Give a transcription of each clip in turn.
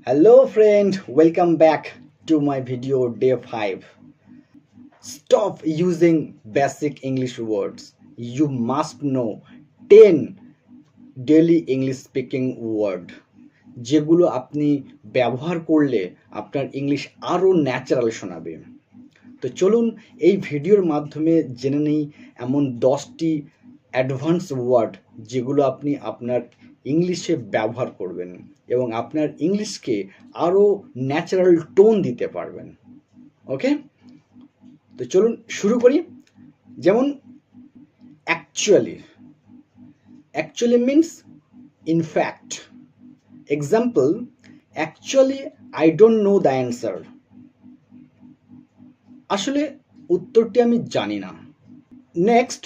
Hello friend, welcome back to my video day 5. Stop using basic English words. You must know 10 daily English speaking word যেগুলো আপনি ব্যবহার করলে আপনার English আরো natural শোনাবে। তো চলুন এই ভিডিওর মাধ্যমে জেনে নিই এমন 10টি অ্যাডভান্স ওয়ার্ড যেগুলো আপনি আপনার ইংলিশে ব্যবহার করবেন এবং আপনার ইংলিশকে আরো ন্যাচারাল টোন দিতে পারবেন। ওকে, তো চলুন শুরু করি। যেমন actually means in fact. Example, actually I don't know the answer. আসলে উত্তরটি আমি জানি না। Next,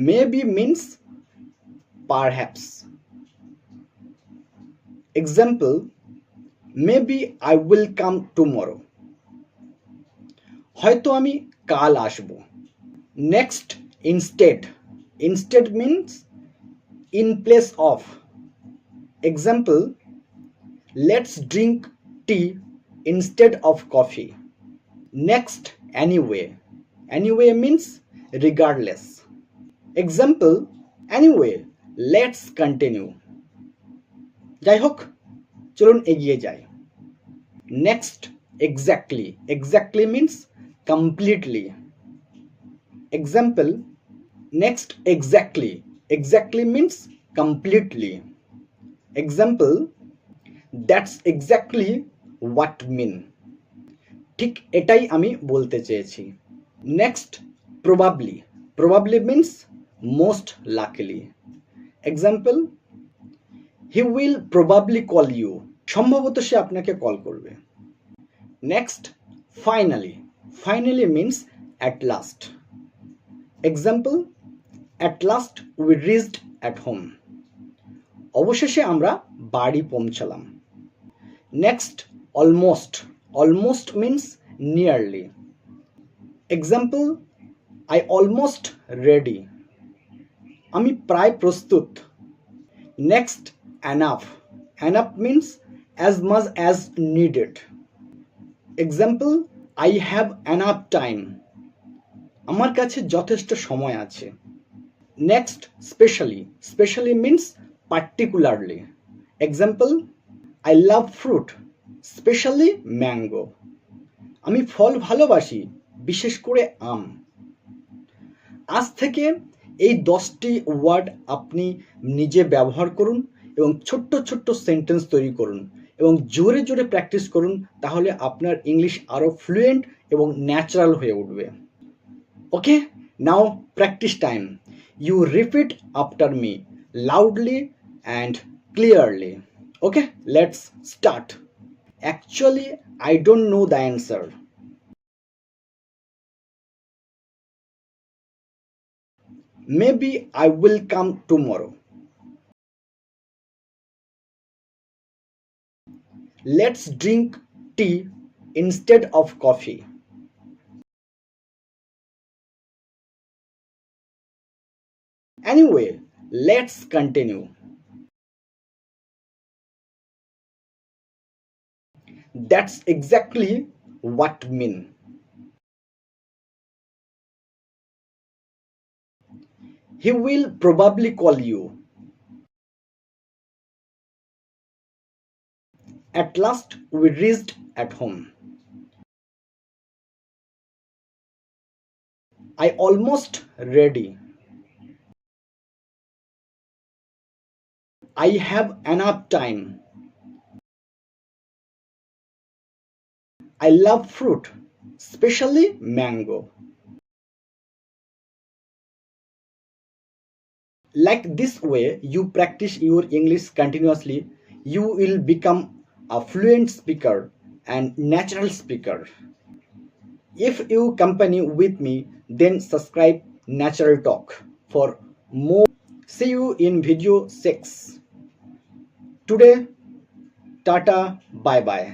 maybe means perhaps. Example, maybe I will come tomorrow. হয়তো আমি কাল আসবো। Next, instead means in place of. Example, let's drink tea instead of coffee. Next, anyway means regardless. Example, anyway, let's continue. যাই হোক, চলুন এগিয়ে যাই। Next, exactly means completely. Example, next, exactly means completely. Example, that's exactly what mean. ঠিক এটাই আমি বলতে চেয়েছি। Next, probably means most likely. Example, he will probably call you. সম্ভবত সে আপনাকে কল করবে। Next, finally means at last. Example, at last we reached at home. অবশেষে আমরা বাড়ি পৌঁছালাম। Next, almost means nearly. Example, I almost ready. আমি প্রায় প্রস্তুত। Next, enough means as much as needed. Example, I have enough time. আমার কাছে যথেষ্ট সময় আছে। Next, specially means particularly. Example, I love fruit, especially mango. আমি ফল ভালোবাসি, বিশেষ করে আম। আজ থেকে এই 10টি ওয়ার্ড আপনি নিজে ব্যবহার করুন এবং ছোট্ট সেন্টেন্স তৈরি করুন এবং জোরে প্র্যাকটিস করুন, তাহলে আপনার ইংলিশ আরো ফ্লুয়েন্ট এবং ন্যাচারাল হয়ে উঠবে। Okay, now practice time. You repeat after me loudly and clearly. Okay, let's start. Actually, I don't know the answer. Maybe I will come tomorrow. Let's drink tea instead of coffee. Anyway, let's continue. That's exactly what mean. He will probably call you. At last we reached at home. I almost ready. I have enough time. I love fruit, especially mango. Like this way you practice your English continuously, you will become a fluent speaker and natural speaker. If you company with me, then subscribe Natural Talk for more. See you in video 6. Today, tata, bye bye.